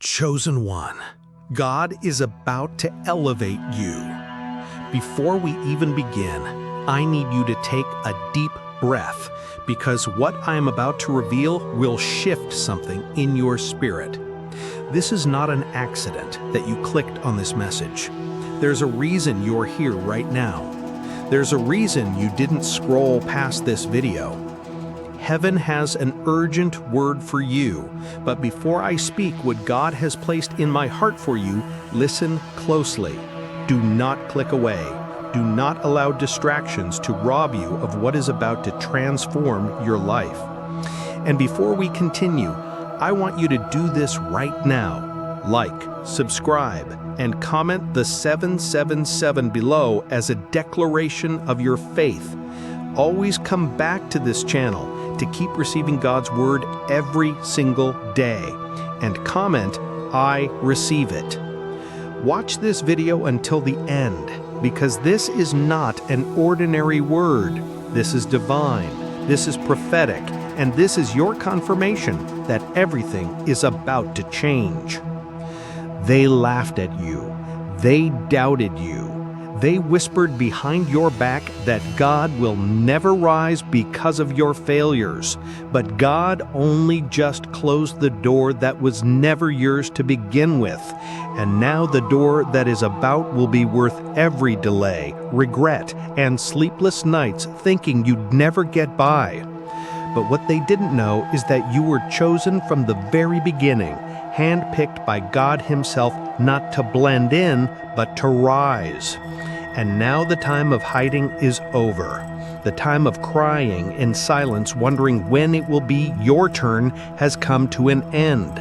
Chosen one, God is about to elevate you. Before we even begin, I need you to take a deep breath because what I am about to reveal will shift something in your spirit. This is not an accident that you clicked on this message. There's a reason you're here right now. There's a reason you didn't scroll past this video. Heaven has an urgent word for you, but before I speak what God has placed in my heart for you, listen closely. Do not click away. Do not allow distractions to rob you of what is about to transform your life. And before we continue, I want you to do this right now. Like, subscribe, and comment the 777 below as a declaration of your faith. Always come back to this channel to keep receiving God's word every single day. And comment, I receive it. Watch this video until the end, because this is not an ordinary word. This is divine, this is prophetic, and this is your confirmation that everything is about to change. They laughed at you. They doubted you. They whispered behind your back that God will never rise because of your failures. But God only just closed the door that was never yours to begin with. And now the door that is about will be worth every delay, regret, and sleepless nights thinking you'd never get by. But what they didn't know is that you were chosen from the very beginning, handpicked by God Himself not to blend in, but to rise. And now the time of hiding is over. The time of crying in silence, wondering when it will be your turn, has come to an end.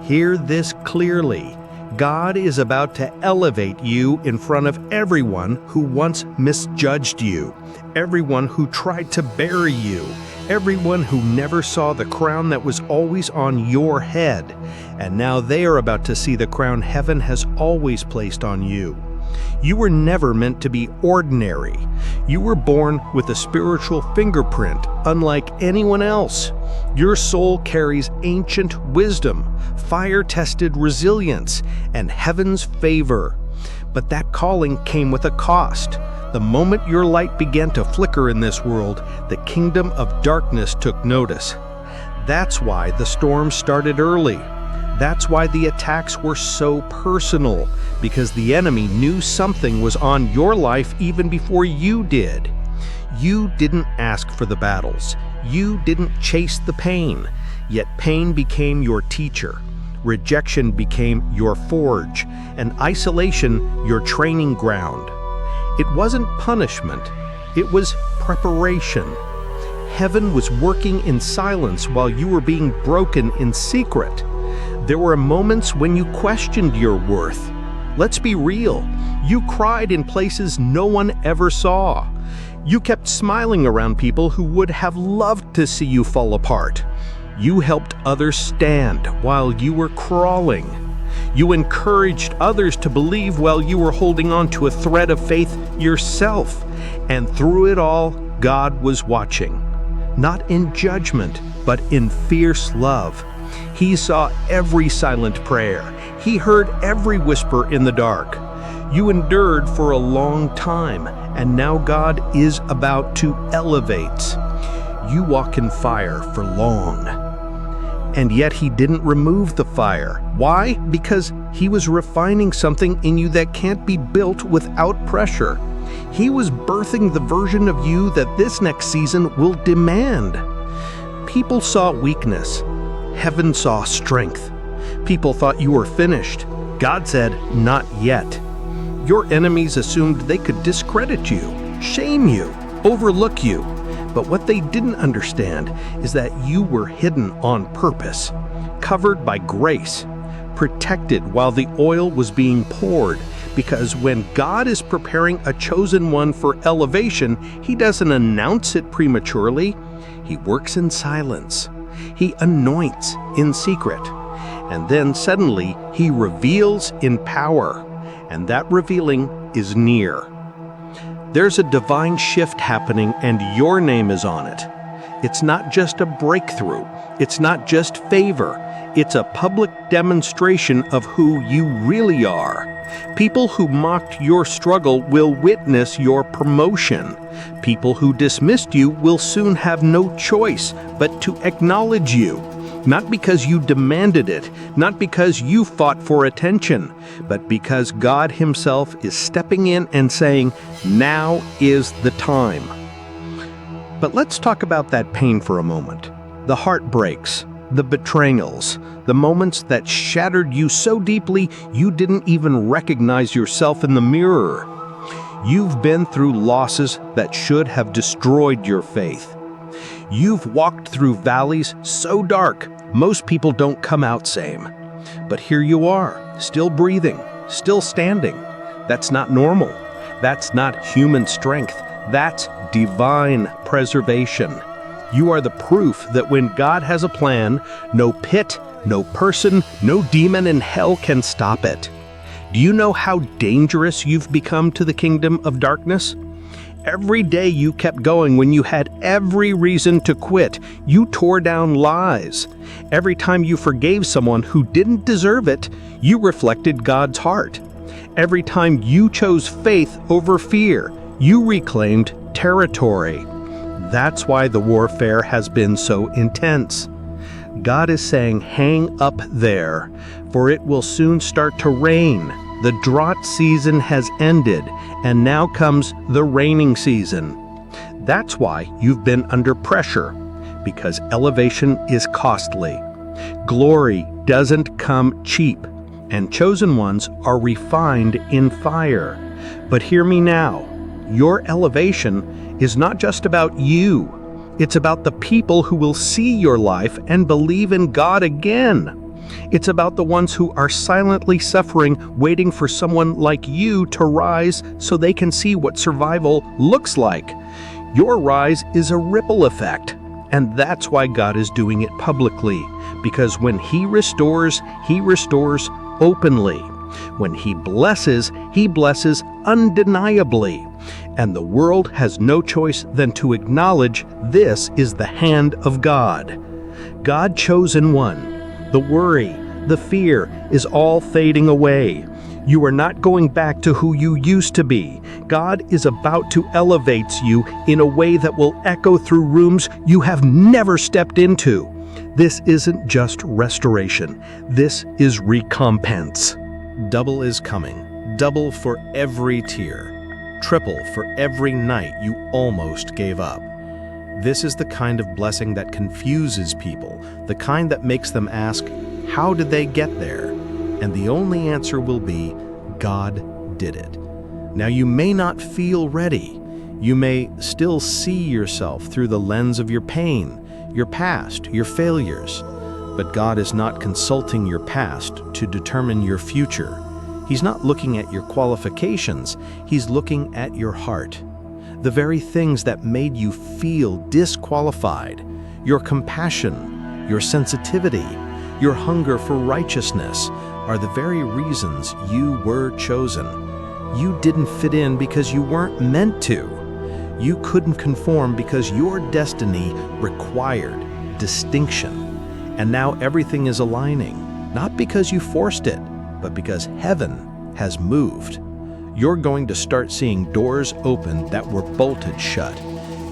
Hear this clearly. God is about to elevate you in front of everyone who once misjudged you, everyone who tried to bury you, everyone who never saw the crown that was always on your head. And now they are about to see the crown heaven has always placed on you. You were never meant to be ordinary. You were born with a spiritual fingerprint, unlike anyone else. Your soul carries ancient wisdom, fire-tested resilience, and heaven's favor. But that calling came with a cost. The moment your light began to flicker in this world, the kingdom of darkness took notice. That's why the storm started early. That's why the attacks were so personal, because the enemy knew something was on your life even before you did. You didn't ask for the battles. You didn't chase the pain. Yet pain became your teacher. Rejection became your forge, and isolation your training ground. It wasn't punishment. It was preparation. Heaven was working in silence while you were being broken in secret. There were moments when you questioned your worth. Let's be real. You cried in places no one ever saw. You kept smiling around people who would have loved to see you fall apart. You helped others stand while you were crawling. You encouraged others to believe while you were holding on to a thread of faith yourself. And through it all, God was watching. Not in judgment, but in fierce love. He saw every silent prayer. He heard every whisper in the dark. You endured for a long time, and now God is about to elevate. You walk in fire for long. And yet He didn't remove the fire. Why? Because He was refining something in you that can't be built without pressure. He was birthing the version of you that this next season will demand. People saw weakness. Heaven saw strength. People thought you were finished. God said, not yet. Your enemies assumed they could discredit you, shame you, overlook you. But what they didn't understand is that you were hidden on purpose, covered by grace, protected while the oil was being poured. Because when God is preparing a chosen one for elevation, He doesn't announce it prematurely. He works in silence. He anoints in secret, and then suddenly He reveals in power, and that revealing is near. There's a divine shift happening, and your name is on it. It's not just a breakthrough. It's not just favor. It's a public demonstration of who you really are. People who mocked your struggle will witness your promotion. People who dismissed you will soon have no choice but to acknowledge you. Not because you demanded it, not because you fought for attention, but because God Himself is stepping in and saying, "Now is the time." But let's talk about that pain for a moment. The heartbreaks, the betrayals, the moments that shattered you so deeply you didn't even recognize yourself in the mirror. You've been through losses that should have destroyed your faith. You've walked through valleys so dark, most people don't come out same. But here you are, still breathing, still standing. That's not normal. That's not human strength. That's divine preservation. You are the proof that when God has a plan, no pit, no person, no demon in hell can stop it. Do you know how dangerous you've become to the kingdom of darkness? Every day you kept going when you had every reason to quit. You tore down lies. Every time you forgave someone who didn't deserve it, you reflected God's heart. Every time you chose faith over fear, you reclaimed territory. That's why the warfare has been so intense. God is saying, hang up there, for it will soon start to rain. The drought season has ended, and now comes the raining season. That's why you've been under pressure, because elevation is costly. Glory doesn't come cheap, and chosen ones are refined in fire. But hear me now, your elevation is not just about you. It's about the people who will see your life and believe in God again. It's about the ones who are silently suffering, waiting for someone like you to rise so they can see what survival looks like. Your rise is a ripple effect, and that's why God is doing it publicly, because when He restores openly. When He blesses undeniably. And the world has no choice than to acknowledge this is the hand of God. God chosen one. The worry, the fear is all fading away. You are not going back to who you used to be. God is about to elevate you in a way that will echo through rooms you have never stepped into. This isn't just restoration. This is recompense. Double is coming. Double for every tear. Triple for every night you almost gave up. This is the kind of blessing that confuses people, the kind that makes them ask, how did they get there? And the only answer will be, God did it. Now you may not feel ready. You may still see yourself through the lens of your pain, your past, your failures. But God is not consulting your past to determine your future. He's not looking at your qualifications, He's looking at your heart. The very things that made you feel disqualified, your compassion, your sensitivity, your hunger for righteousness, are the very reasons you were chosen. You didn't fit in because you weren't meant to. You couldn't conform because your destiny required distinction. And now everything is aligning, not because you forced it, but because heaven has moved. You're going to start seeing doors open that were bolted shut.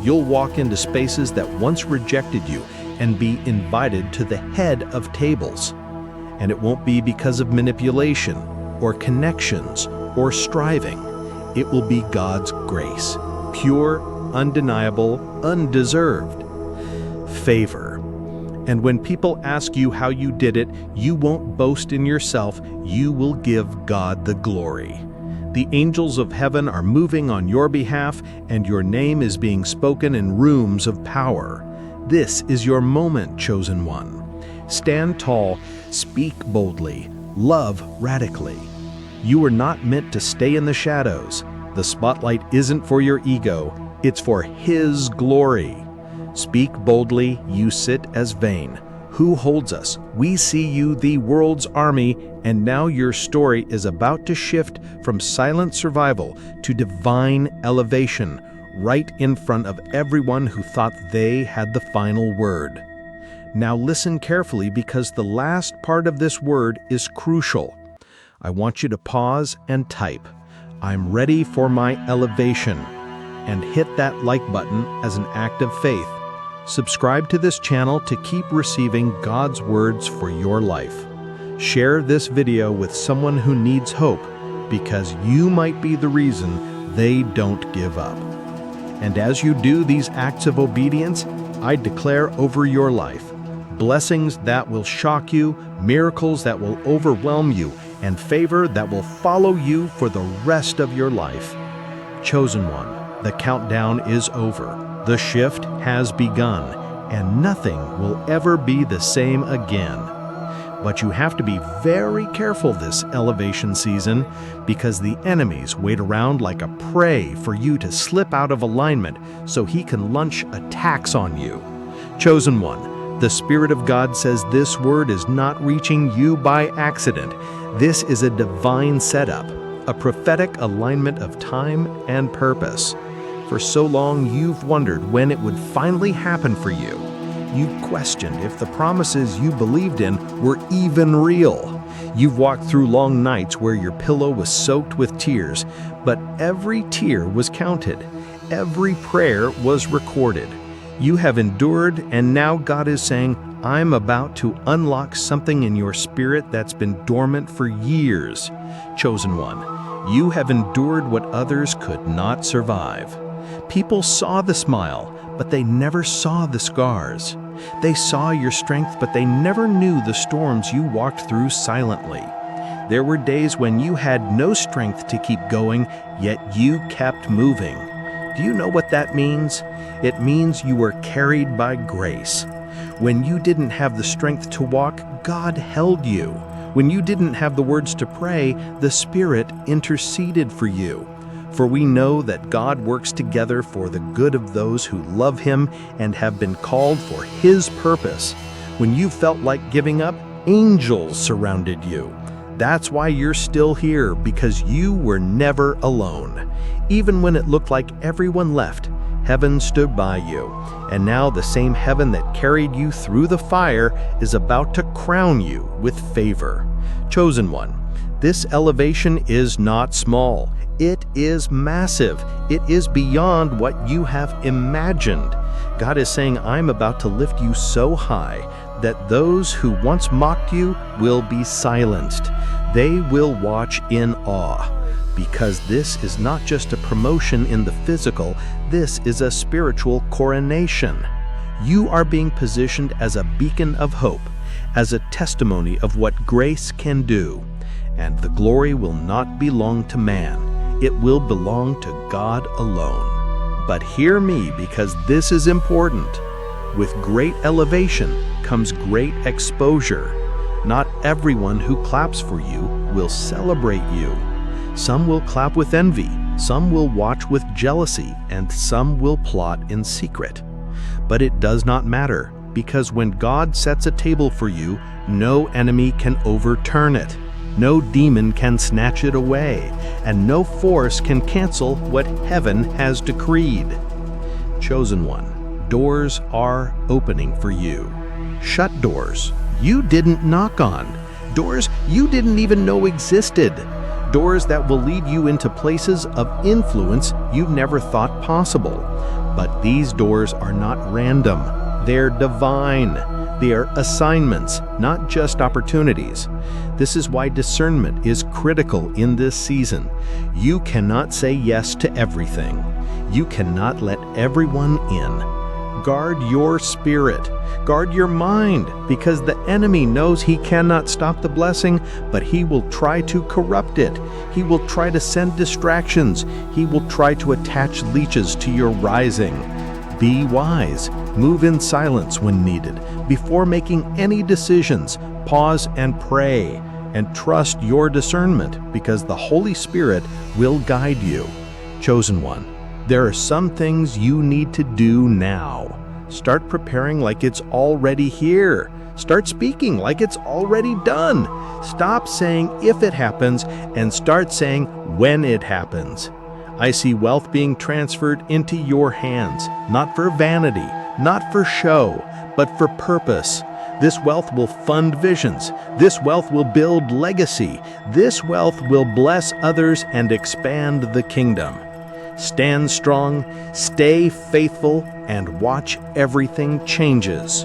You'll walk into spaces that once rejected you and be invited to the head of tables. And it won't be because of manipulation or connections or striving. It will be God's grace, pure, undeniable, undeserved favor. And when people ask you how you did it, you won't boast in yourself, you will give God the glory. The angels of heaven are moving on your behalf, and your name is being spoken in rooms of power. This is your moment, chosen one. Stand tall, speak boldly, love radically. You are not meant to stay in the shadows. The spotlight isn't for your ego, it's for His glory. Speak boldly, you sit as vain. Who holds us? We see you, the world's army, and now your story is about to shift from silent survival to divine elevation. right in front of everyone who thought they had the final word. Now listen carefully because the last part of this word is crucial. I want you to pause and type, "I'm ready for my elevation," and hit that like button as an act of faith. Subscribe to this channel to keep receiving God's words for your life. Share this video with someone who needs hope, because you might be the reason they don't give up. And as you do these acts of obedience, I declare over your life blessings that will shock you, miracles that will overwhelm you, and favor that will follow you for the rest of your life. Chosen one, the countdown is over. The shift has begun, and nothing will ever be the same again. But you have to be very careful this elevation season, because the enemies wait around like a prey for you to slip out of alignment so he can launch attacks on you. Chosen one, the Spirit of God says this word is not reaching you by accident. This is a divine setup, a prophetic alignment of time and purpose. For so long, you've wondered when it would finally happen for you. You've questioned if the promises you believed in were even real. You've walked through long nights where your pillow was soaked with tears, but every tear was counted. Every prayer was recorded. You have endured, and now God is saying, "I'm about to unlock something in your spirit that's been dormant for years." Chosen one, you have endured what others could not survive. People saw the smile, but they never saw the scars. They saw your strength, but they never knew the storms you walked through silently. There were days when you had no strength to keep going, yet you kept moving. Do you know what that means? It means you were carried by grace. When you didn't have the strength to walk, God held you. When you didn't have the words to pray, the Spirit interceded for you. For we know that God works together for the good of those who love Him and have been called for His purpose. When you felt like giving up, angels surrounded you. That's why you're still here, because you were never alone. Even when it looked like everyone left, heaven stood by you. And now the same heaven that carried you through the fire is about to crown you with favor. Chosen one, this elevation is not small. It is massive. It is beyond what you have imagined. God is saying, "I'm about to lift you so high that those who once mocked you will be silenced. They will watch in awe." Because this is not just a promotion in the physical, this is a spiritual coronation. You are being positioned as a beacon of hope, as a testimony of what grace can do. And the glory will not belong to man. It will belong to God alone. But hear me, because this is important. With great elevation comes great exposure. Not everyone who claps for you will celebrate you. Some will clap with envy, some will watch with jealousy, and some will plot in secret. But it does not matter, because when God sets a table for you, no enemy can overturn it. No demon can snatch it away, and no force can cancel what heaven has decreed. Chosen one, doors are opening for you. Shut doors you didn't knock on. Doors you didn't even know existed. Doors that will lead you into places of influence you never thought possible. But these doors are not random. They're divine. They are assignments, not just opportunities. This is why discernment is critical in this season. You cannot say yes to everything. You cannot let everyone in. Guard your spirit. Guard your mind, because the enemy knows he cannot stop the blessing, but he will try to corrupt it. He will try to send distractions. He will try to attach leeches to your rising. Be wise. Move in silence when needed. Before making any decisions, pause and pray, and trust your discernment, because the Holy Spirit will guide you. Chosen one, there are some things you need to do now. Start preparing like it's already here. Start speaking like it's already done. Stop saying if it happens and start saying when it happens. I see wealth being transferred into your hands, not for vanity, not for show, but for purpose. This wealth will fund visions. This wealth will build legacy. This wealth will bless others and expand the kingdom. Stand strong, stay faithful, and watch everything changes.